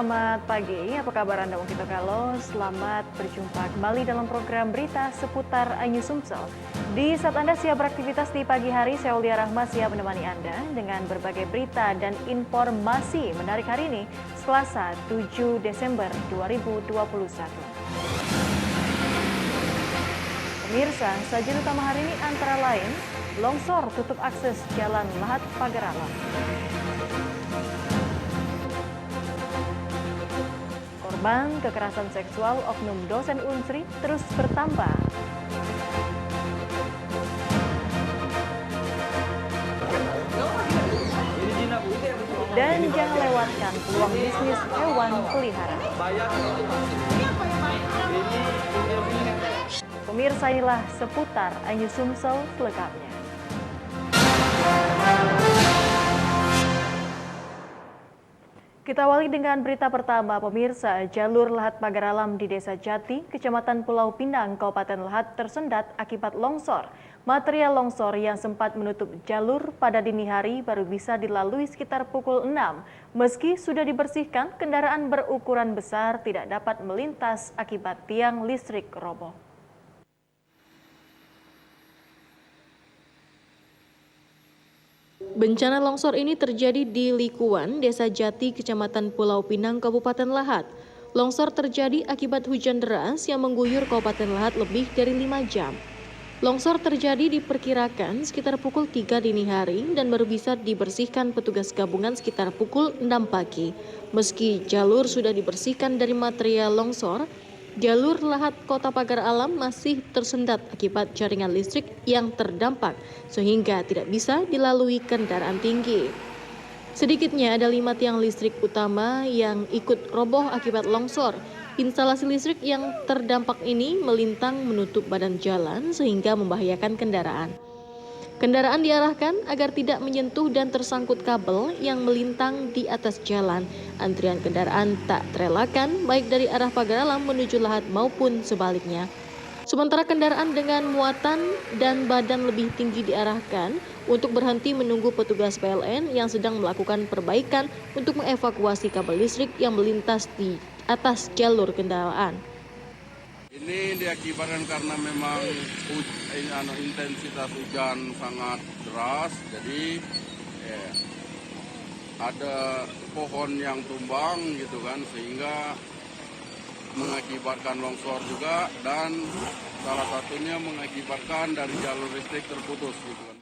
selamat pagi. Apa kabar Anda Wakito Kalo? Selamat berjumpa kembali dalam program berita seputar Ayu Sumsel. Di saat Anda siap beraktivitas di pagi hari, saya Aulia Rahma siap menemani Anda dengan berbagai berita dan informasi menarik hari ini, Selasa 7 Desember 2021. Pemirsa, sajian utama hari ini antara lain, longsor tutup akses Jalan Lahat Pagar Alam. Korban kekerasan seksual oknum dosen Unsri terus bertambah. Dan jangan lewatkan peluang bisnis hewan peliharaan. Pemirsa, inilah seputar Ayu Sumsel selengkapnya. Kita awali dengan berita pertama, pemirsa. Jalur Lahat Pagar Alam di Desa Jati, Kecamatan Pulau Pinang, Kabupaten Lahat tersendat akibat longsor. Material longsor yang sempat menutup jalur pada dini hari baru bisa dilalui sekitar pukul 6. Meski sudah dibersihkan, kendaraan berukuran besar tidak dapat melintas akibat tiang listrik roboh. Bencana longsor ini terjadi di Likuan, Desa Jati, Kecamatan Pulau Pinang, Kabupaten Lahat. Longsor terjadi akibat hujan deras yang mengguyur Kabupaten Lahat lebih dari 5 jam. Longsor terjadi diperkirakan sekitar pukul 3 dini hari dan baru bisa dibersihkan petugas gabungan sekitar pukul 6 pagi. Meski jalur sudah dibersihkan dari material longsor, jalur Lahat Kota Pagar Alam masih tersendat akibat jaringan listrik yang terdampak sehingga tidak bisa dilalui kendaraan tinggi. Sedikitnya ada 5 tiang listrik utama yang ikut roboh akibat longsor. Instalasi listrik yang terdampak ini melintang menutup badan jalan sehingga membahayakan kendaraan. Kendaraan diarahkan agar tidak menyentuh dan tersangkut kabel yang melintang di atas jalan. Antrian kendaraan tak terelakkan baik dari arah Pagar Alam menuju Lahat maupun sebaliknya. Sementara kendaraan dengan muatan dan badan lebih tinggi diarahkan untuk berhenti menunggu petugas PLN yang sedang melakukan perbaikan untuk mengevakuasi kabel listrik yang melintas di atas jalur kendaraan. Ini diakibatkan karena memang intensitas hujan sangat deras, jadi ada pohon yang tumbang gitu kan, sehingga mengakibatkan longsor juga, dan salah satunya mengakibatkan dari jalur listrik terputus gitu kan.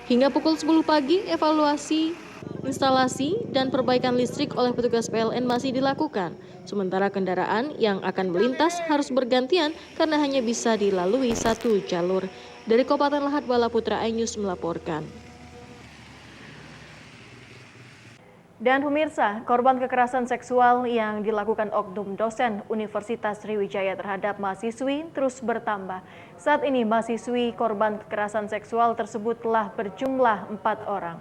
Hingga pukul 10 pagi, evaluasi instalasi dan perbaikan listrik oleh petugas PLN masih dilakukan. Sementara kendaraan yang akan melintas harus bergantian karena hanya bisa dilalui satu jalur. Dari Kabupaten Lahat, Bala Putra iNews melaporkan. Dan pemirsa, korban kekerasan seksual yang dilakukan oknum dosen Universitas Sriwijaya terhadap mahasiswi terus bertambah. Saat ini mahasiswi korban kekerasan seksual tersebut telah berjumlah 4 orang.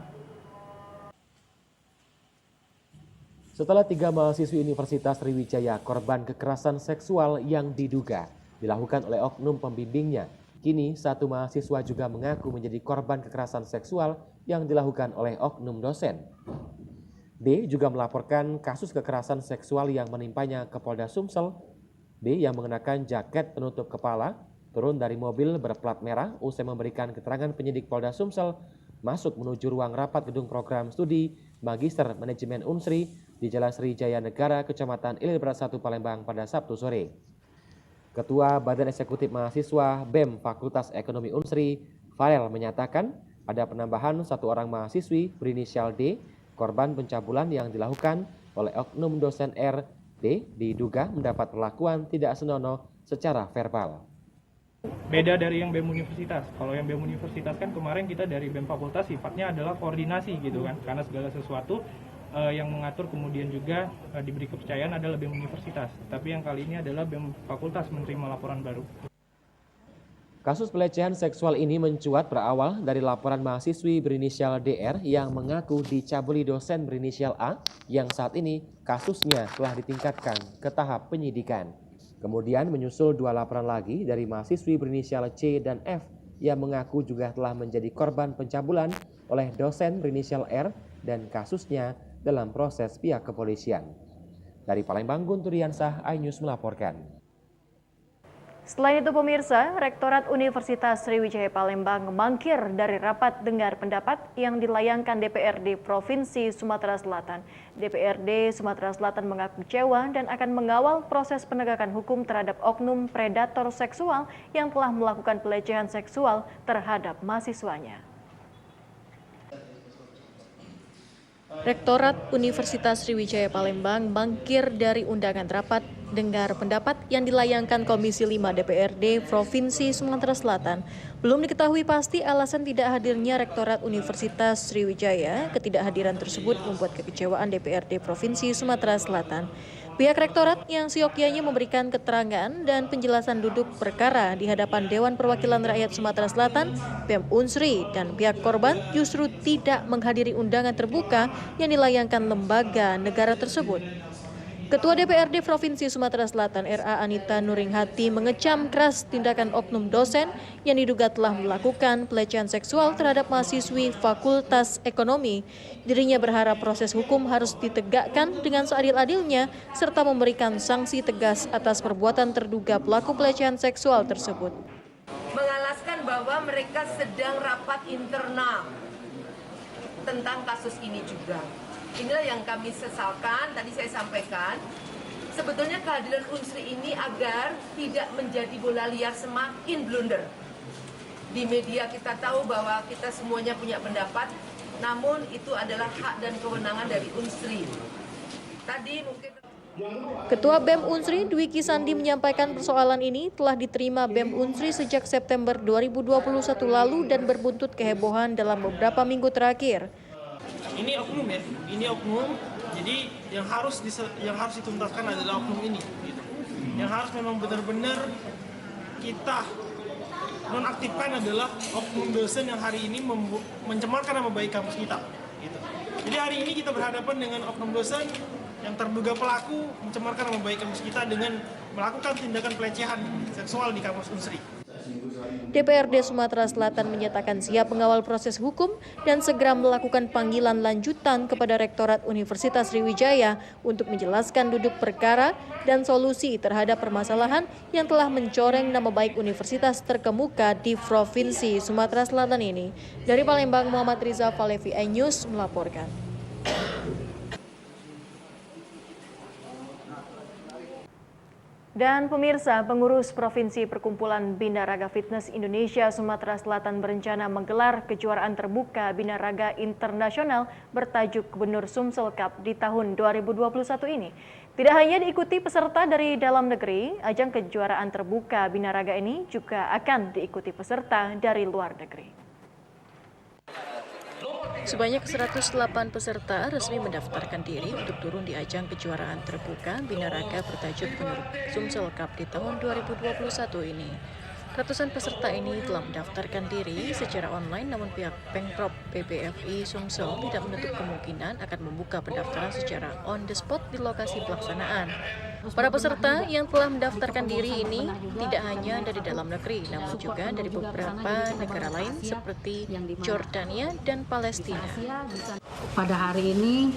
Setelah 3 mahasiswi Universitas Sriwijaya korban kekerasan seksual yang diduga dilakukan oleh oknum pembimbingnya, kini 1 mahasiswa juga mengaku menjadi korban kekerasan seksual yang dilakukan oleh oknum dosen. D juga melaporkan kasus kekerasan seksual yang menimpanya ke Polda Sumsel. D yang mengenakan jaket penutup kepala turun dari mobil berplat merah usai memberikan keterangan penyidik Polda Sumsel masuk menuju ruang rapat gedung program studi Magister Manajemen Unsri di Jalan Sriwijaya Negara, Kecamatan Ilir Berat 1 Palembang pada Sabtu sore. Ketua Badan Eksekutif Mahasiswa BEM Fakultas Ekonomi Unsri, Farel, menyatakan ada penambahan 1 orang mahasiswi berinisial D, korban pencabulan yang dilakukan oleh oknum dosen R. D diduga mendapat perlakuan tidak senonoh secara verbal. Beda dari yang BEM Universitas. Kalau yang BEM Universitas kan kemarin kita dari BEM Fakultas sifatnya adalah koordinasi gitu kan, karena segala sesuatu yang mengatur kemudian juga diberi kepercayaan adalah BEM Universitas. Tapi yang kali ini adalah BEM Fakultas menerima laporan baru. Kasus pelecehan seksual ini mencuat berawal dari laporan mahasiswi berinisial DR yang mengaku dicabuli dosen berinisial A yang saat ini kasusnya telah ditingkatkan ke tahap penyidikan. Kemudian menyusul 2 laporan lagi dari mahasiswi berinisial C dan F yang mengaku juga telah menjadi korban pencabulan oleh dosen berinisial R dan kasusnya dalam proses pihak kepolisian. Dari Palembang, Guntur Diansah, iNews melaporkan. Selain itu pemirsa, Rektorat Universitas Sriwijaya Palembang mangkir dari rapat dengar pendapat yang dilayangkan DPRD Provinsi Sumatera Selatan. DPRD Sumatera Selatan mengaku kecewa dan akan mengawal proses penegakan hukum terhadap oknum predator seksual yang telah melakukan pelecehan seksual terhadap mahasiswanya. Rektorat Universitas Sriwijaya Palembang mangkir dari undangan rapat dengar pendapat yang dilayangkan Komisi 5 DPRD Provinsi Sumatera Selatan. Belum diketahui pasti alasan tidak hadirnya Rektorat Universitas Sriwijaya. Ketidakhadiran tersebut membuat kekecewaan DPRD Provinsi Sumatera Selatan. Pihak Rektorat yang seyogyanya memberikan keterangan dan penjelasan duduk perkara di hadapan Dewan Perwakilan Rakyat Sumatera Selatan, BEM Unsri, dan pihak korban justru tidak menghadiri undangan terbuka yang dilayangkan lembaga negara tersebut. Ketua DPRD Provinsi Sumatera Selatan RA Anita Nuringhati mengecam keras tindakan oknum dosen yang diduga telah melakukan pelecehan seksual terhadap mahasiswi Fakultas Ekonomi. Dirinya berharap proses hukum harus ditegakkan dengan seadil-adilnya serta memberikan sanksi tegas atas perbuatan terduga pelaku pelecehan seksual tersebut. Mengalaskan bahwa mereka sedang rapat internal tentang kasus ini juga. Inilah yang kami sesalkan, tadi saya sampaikan, sebetulnya kehadiran Unsri ini agar tidak menjadi bola liar semakin blunder. Di media kita tahu bahwa kita semuanya punya pendapat, namun itu adalah hak dan kewenangan dari Unsri. Tadi mungkin... Ketua BEM Unsri Dwi Kisandi menyampaikan persoalan ini telah diterima BEM Unsri sejak September 2021 lalu dan berbuntut kehebohan dalam beberapa minggu terakhir. Ini oknum ya, ini oknum. Jadi yang harus dituntaskan adalah oknum ini. Gitu. Yang harus memang benar-benar kita nonaktifkan adalah oknum dosen yang hari ini mencemarkan nama baik kampus kita. Gitu. Jadi hari ini kita berhadapan dengan oknum dosen yang terduga pelaku mencemarkan nama baik kampus kita dengan melakukan tindakan pelecehan seksual di kampus Unsri. DPRD Sumatera Selatan menyatakan siap mengawal proses hukum dan segera melakukan panggilan lanjutan kepada Rektorat Universitas Sriwijaya untuk menjelaskan duduk perkara dan solusi terhadap permasalahan yang telah mencoreng nama baik universitas terkemuka di Provinsi Sumatera Selatan ini. Dari Palembang, Muhammad Riza Falevi, iNews melaporkan. Dan pemirsa, pengurus Provinsi Perkumpulan Binaraga Fitness Indonesia Sumatera Selatan berencana menggelar kejuaraan terbuka binaraga internasional bertajuk Gubernur Sumsel Cup di tahun 2021 ini. Tidak hanya diikuti peserta dari dalam negeri, ajang kejuaraan terbuka binaraga ini juga akan diikuti peserta dari luar negeri. Sebanyak 108 peserta resmi mendaftarkan diri untuk turun di ajang kejuaraan terbuka binaraga bertajuk Gubernur Sumsel Cup di tahun 2021 ini. Ratusan peserta ini telah mendaftarkan diri secara online, namun pihak Pemprov PBFI Sumsel tidak menutup kemungkinan akan membuka pendaftaran secara on the spot di lokasi pelaksanaan. Para peserta yang telah mendaftarkan diri ini tidak hanya dari dalam negeri, namun juga dari beberapa negara lain seperti Jordania dan Palestina. Pada hari ini,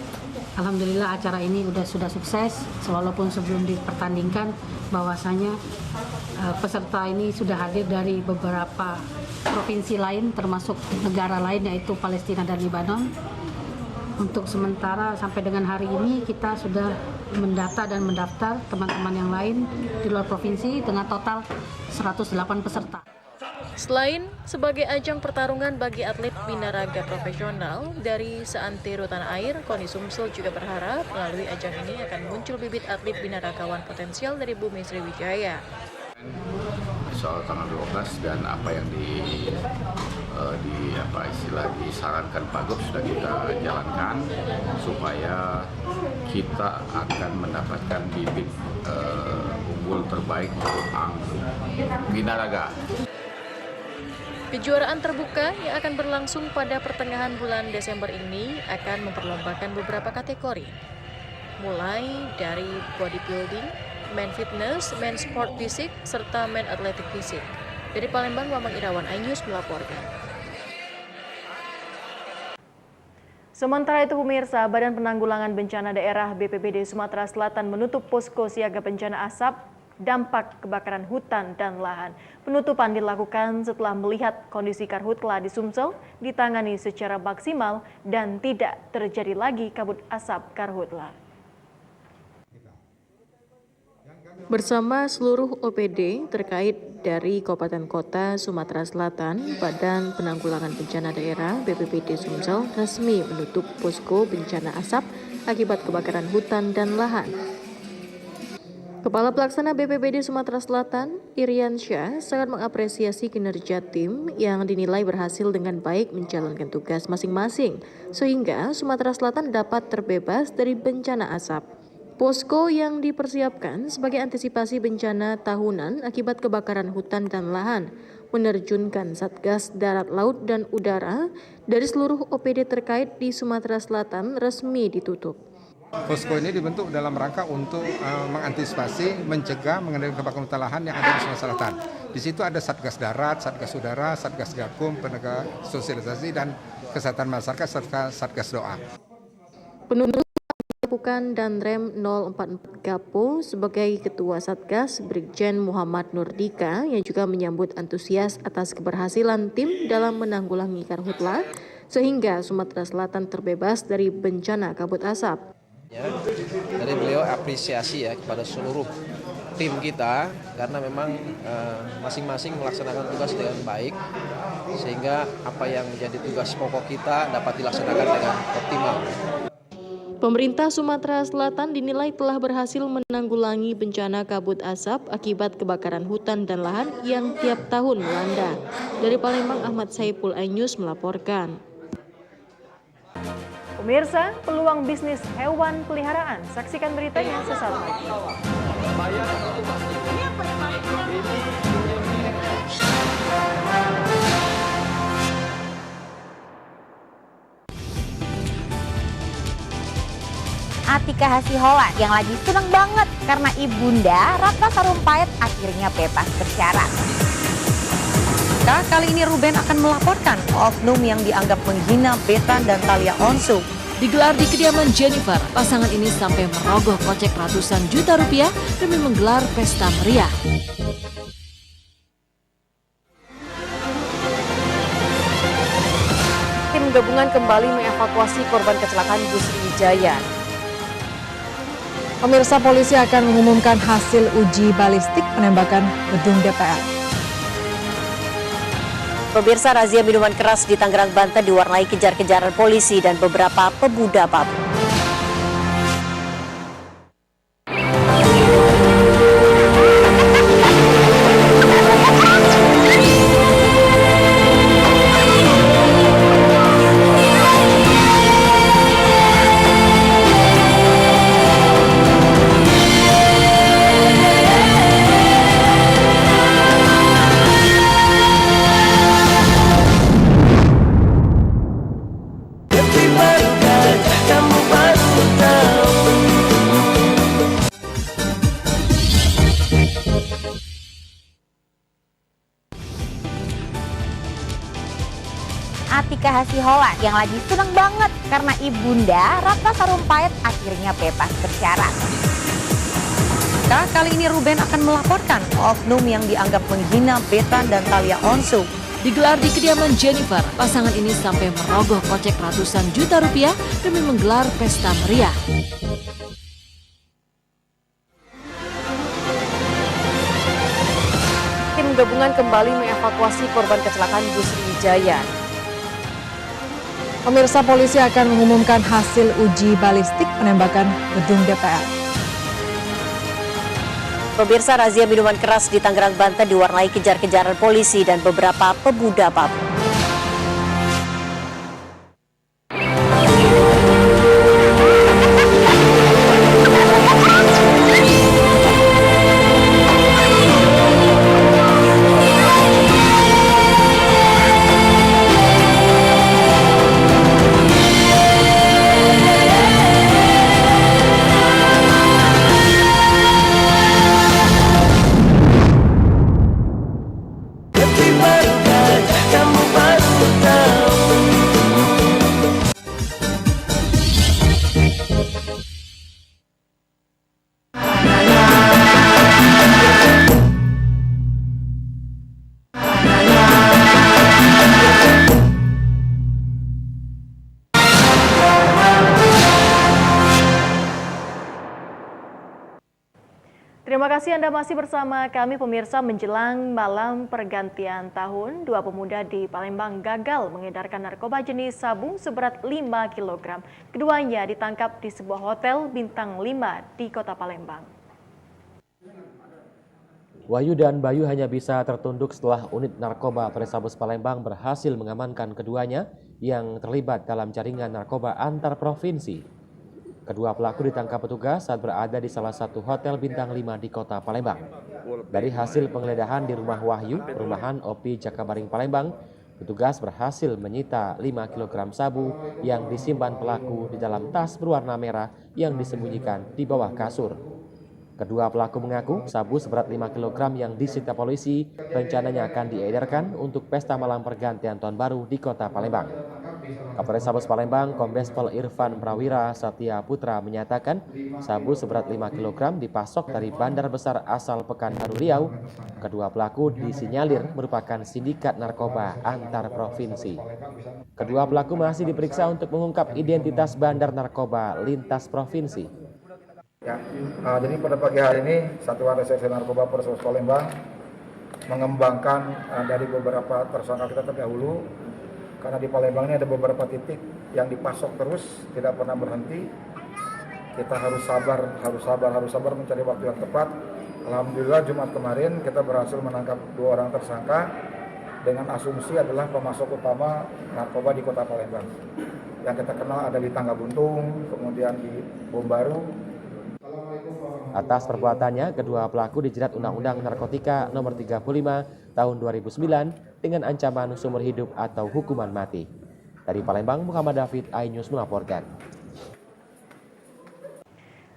alhamdulillah acara ini sudah sukses, walaupun sebelum dipertandingkan bahwasanya peserta ini sudah hadir dari beberapa provinsi lain, termasuk negara lain yaitu Palestina dan Lebanon. Untuk sementara sampai dengan hari ini kita sudah mendata dan mendaftar teman-teman yang lain di luar provinsi dengan total 108 peserta. Selain sebagai ajang pertarungan bagi atlet binaraga profesional dari seantero tanah air, KONI Sumsel juga berharap melalui ajang ini akan muncul bibit atlet binaragawan potensial dari bumi Sriwijaya. Soal tanggal 12 dan apa yang disarankan Pak Gub sudah kita jalankan supaya kita akan mendapatkan bibit unggul terbaik binaraga. Kejuaraan terbuka yang akan berlangsung pada pertengahan bulan Desember ini akan memperlombakan beberapa kategori, mulai dari bodybuilding, men fitness, men sport fisik, serta men atletik fisik. Dari Palembang, Mamang Irawan, iNews melaporkan. Sementara itu pemirsa, Badan Penanggulangan Bencana Daerah BPBD Sumatera Selatan menutup posko siaga bencana asap dampak kebakaran hutan dan lahan. Penutupan dilakukan setelah melihat kondisi karhutla di Sumsel ditangani secara maksimal dan tidak terjadi lagi kabut asap karhutla. Bersama seluruh OPD terkait dari Kabupaten Kota Sumatera Selatan, Badan Penanggulangan Bencana Daerah BPBD Sumsel resmi menutup posko bencana asap akibat kebakaran hutan dan lahan. Kepala Pelaksana BPBD Sumatera Selatan, Irian Syah, sangat mengapresiasi kinerja tim yang dinilai berhasil dengan baik menjalankan tugas masing-masing, sehingga Sumatera Selatan dapat terbebas dari bencana asap. Posko yang dipersiapkan sebagai antisipasi bencana tahunan akibat kebakaran hutan dan lahan, menerjunkan Satgas Darat, Laut, dan Udara dari seluruh OPD terkait di Sumatera Selatan resmi ditutup. Posko ini dibentuk dalam rangka untuk mengantisipasi, mencegah, mengendalikan kebakaran hutan lahan yang ada di Sumatera Selatan. Di situ ada Satgas Darat, Satgas Udara, Satgas Gakum, penegak sosialisasi dan kesehatan masyarakat serta Satgas Doa. Penutupan dilakukan Danrem 044 Gapo sebagai Ketua Satgas, Brigjen Muhammad Nurdika, yang juga menyambut antusias atas keberhasilan tim dalam menanggulangi karhutla sehingga Sumatera Selatan terbebas dari bencana kabut asap. Dari beliau apresiasi ya kepada seluruh tim kita karena memang masing-masing melaksanakan tugas dengan baik sehingga apa yang menjadi tugas pokok kita dapat dilaksanakan dengan optimal. Pemerintah Sumatera Selatan dinilai telah berhasil menanggulangi bencana kabut asap akibat kebakaran hutan dan lahan yang tiap tahun melanda. Dari Palembang, Ahmad Saipul iNews melaporkan. Pemirsa, peluang bisnis hewan peliharaan. Saksikan beritanya sesaat lagi. Atika Hasiholan yang lagi seneng banget karena ibunda Ratna Sarumpait akhirnya bebas bersyarat. Kali ini Ruben akan melaporkan oknum yang dianggap menghina Betan dan Thalia Onsu. Digelar di kediaman Jennifer, pasangan ini sampai merogoh kocek ratusan juta rupiah demi menggelar pesta meriah. Tim gabungan kembali mengevakuasi korban kecelakaan bus Wijaya. Pemirsa, polisi akan mengumumkan hasil uji balistik penembakan gedung DPR. Pemirsa, razia minuman keras di Tangerang, Banten diwarnai kejar-kejaran polisi dan beberapa pemuda mabuk. Atika Hasiholan yang lagi seneng banget karena ibunda Ratna Sarumpait akhirnya bebas bersyarat. Kali ini Ruben akan melaporkan oknum yang dianggap menghina Betan dan Thalia Onsu. Digelar di kediaman Jennifer, pasangan ini sampai merogoh kocek ratusan juta rupiah demi menggelar pesta meriah. Tim gabungan kembali mengevakuasi korban kecelakaan bus Wijaya. Pemirsa, polisi akan mengumumkan hasil uji balistik penembakan gedung DPR. Pemirsa, razia minuman keras di Tangerang, Banten diwarnai kejar-kejaran polisi dan beberapa pemuda mabuk. Kamu Terima kasih Anda masih bersama kami pemirsa. Menjelang malam pergantian tahun, 2 pemuda di Palembang gagal mengedarkan narkoba jenis sabu seberat 5 kg. Keduanya ditangkap di sebuah hotel bintang 5 di Kota Palembang. Wahyu dan Bayu hanya bisa tertunduk setelah unit narkoba Polrestabes Palembang berhasil mengamankan keduanya yang terlibat dalam jaringan narkoba antar provinsi. Kedua pelaku ditangkap petugas saat berada di salah satu hotel bintang 5 di Kota Palembang. Dari hasil penggeledahan di rumah Wahyu, perumahan Opi Jakabaring Palembang, petugas berhasil menyita 5 kg sabu yang disimpan pelaku di dalam tas berwarna merah yang disembunyikan di bawah kasur. Kedua pelaku mengaku sabu seberat 5 kg yang disita polisi rencananya akan diedarkan untuk pesta malam pergantian tahun baru di Kota Palembang. Kapolres Palembang Kombes Pol Irfan Prawira Satya Putra menyatakan sabu seberat 5 kg dipasok dari bandar besar asal Pekanbaru Riau. Kedua pelaku disinyalir merupakan sindikat narkoba antar provinsi. Kedua pelaku masih diperiksa untuk mengungkap identitas bandar narkoba lintas provinsi. Ya, jadi pada pagi hari ini Satuan Reserse Narkoba Polres Palembang mengembangkan dari beberapa tersangka kita terdahulu, karena di Palembang ini ada beberapa titik yang dipasok terus, tidak pernah berhenti. Kita harus sabar mencari waktu yang tepat. Alhamdulillah Jumat kemarin kita berhasil menangkap 2 orang tersangka dengan asumsi adalah pemasok utama narkoba di Kota Palembang. Yang kita kenal ada di Tangga Buntung, kemudian di Bom Baru. Atas perbuatannya, kedua pelaku dijerat Undang-Undang Narkotika Nomor 35 Tahun 2009 dengan ancaman seumur hidup atau hukuman mati. Dari Palembang, Muhammad David, iNews melaporkan.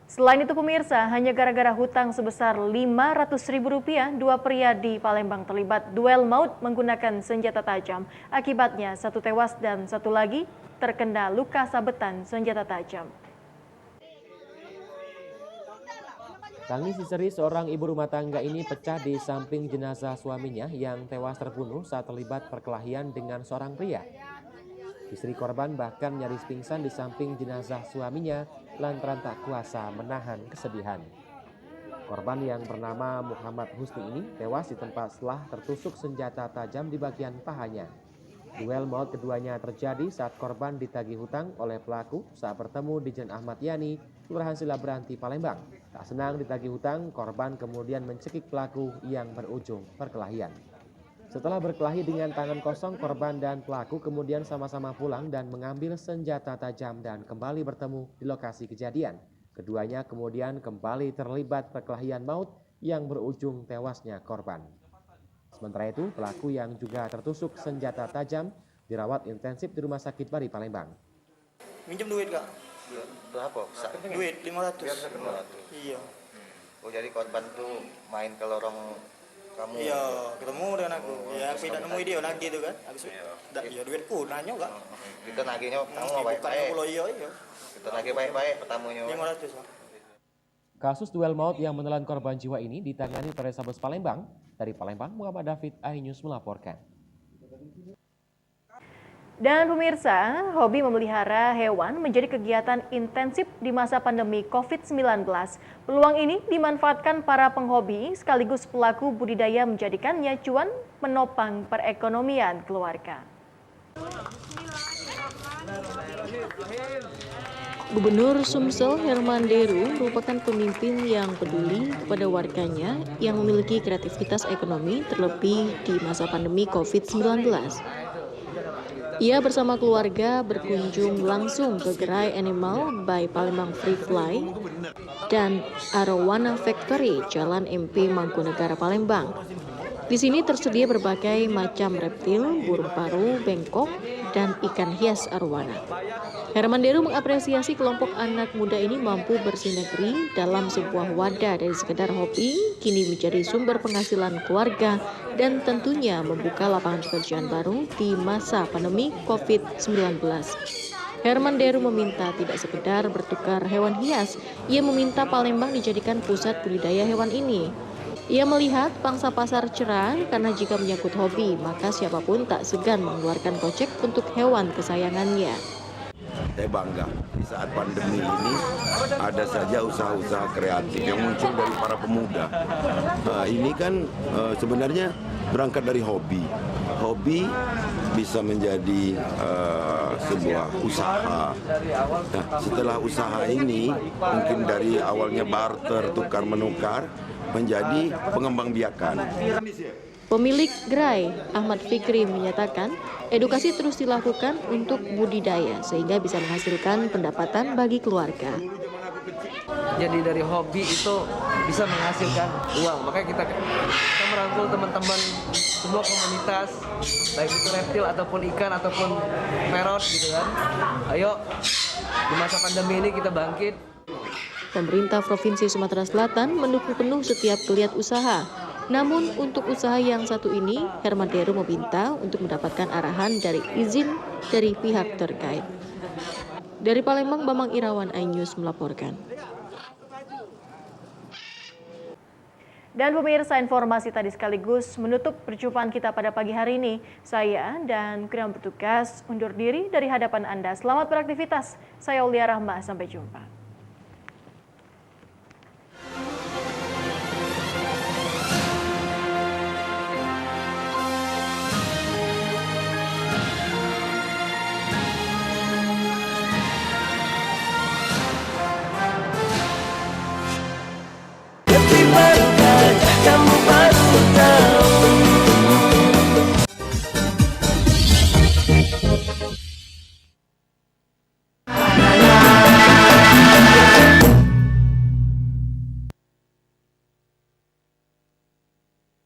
Selain itu pemirsa, hanya gara-gara hutang sebesar Rp500.000, 2 pria di Palembang terlibat duel maut menggunakan senjata tajam. Akibatnya 1 tewas dan 1 lagi terkena luka sabetan senjata tajam. Tangis histeris seorang ibu rumah tangga ini pecah di samping jenazah suaminya yang tewas terbunuh saat terlibat perkelahian dengan seorang pria. Istri korban bahkan nyaris pingsan di samping jenazah suaminya lantaran tak kuasa menahan kesedihan. Korban yang bernama Muhammad Husni ini tewas di tempat setelah tertusuk senjata tajam di bagian pahanya. Duel maut keduanya terjadi saat korban ditagih hutang oleh pelaku saat bertemu di Jalan Ahmad Yani, Kelurahan Silabranti, Palembang. Tak senang ditagih hutang, korban kemudian mencekik pelaku yang berujung perkelahian. Setelah berkelahi dengan tangan kosong, korban dan pelaku kemudian sama-sama pulang dan mengambil senjata tajam dan kembali bertemu di lokasi kejadian. Keduanya kemudian kembali terlibat perkelahian maut yang berujung tewasnya korban. Sementara itu, pelaku yang juga tertusuk senjata tajam dirawat intensif di Rumah Sakit Bari Palembang. Minjem duit, Kak. Berapa? Duit 500. Iya. Oh, jadi korban tuh main ke lorong kamu? Iya, ketemu dengan aku. Ya, aku tidak nemu dia lagi tuh kan. Habis ya duitku nanya enggak. Kita nagihnya kamu baik-baik. Iya. Kita nagih baik-baik pertamunya. 500. Kasus duel maut yang menelan korban jiwa ini ditangani Polrestabes Palembang. Dari Palembang, Muhammad David, iNews melaporkan. Dan pemirsa, hobi memelihara hewan menjadi kegiatan intensif di masa pandemi COVID-19. Peluang ini dimanfaatkan para penghobi sekaligus pelaku budidaya menjadikannya cuan menopang perekonomian keluarga. Gubernur Sumsel Herman Deru merupakan pemimpin yang peduli kepada warganya yang memiliki kreativitas ekonomi terlebih di masa pandemi COVID-19. Ia bersama keluarga berkunjung langsung ke gerai Animal by Palembang Free Fly dan Arowana Factory, Jalan MP Mangkunegara, Palembang. Di sini tersedia berbagai macam reptil, burung paru, bengkok, dan ikan hias arowana. Herman Deru mengapresiasi kelompok anak muda ini mampu bersinergi dalam sebuah wadah dari sekedar hobi, kini menjadi sumber penghasilan keluarga dan tentunya membuka lapangan pekerjaan baru di masa pandemi COVID-19. Herman Deru meminta tidak sekedar bertukar hewan hias, ia meminta Palembang dijadikan pusat budidaya hewan ini. Ia melihat pangsa pasar cerah karena jika menyangkut hobi, maka siapapun tak segan mengeluarkan kocek untuk hewan kesayangannya. Saya bangga di saat pandemi ini ada saja usaha-usaha kreatif yang muncul dari para pemuda. Ini kan sebenarnya berangkat dari hobi. Hobi bisa menjadi sebuah usaha. Nah, setelah usaha ini mungkin dari awalnya barter, tukar menukar, menjadi pengembangbiakan. Pemilik gerai, Ahmad Fikri, menyatakan edukasi terus dilakukan untuk budidaya sehingga bisa menghasilkan pendapatan bagi keluarga. Jadi dari hobi itu bisa menghasilkan uang. Makanya kita merangkul teman-teman semua komunitas, baik itu reptil ataupun ikan ataupun parrot gitu kan. Ayo di masa pandemi ini kita bangkit. Pemerintah Provinsi Sumatera Selatan mendukung penuh setiap geliat usaha. Namun untuk usaha yang satu ini, Herman Deru meminta untuk mendapatkan arahan dari izin dari pihak terkait. Dari Palembang, Bambang Irawan, iNews melaporkan. Dan pemirsa, informasi tadi sekaligus menutup perjumpaan kita pada pagi hari ini. Saya dan kru yang bertugas undur diri dari hadapan Anda. Selamat beraktivitas. Saya Aulia Rahma, sampai jumpa.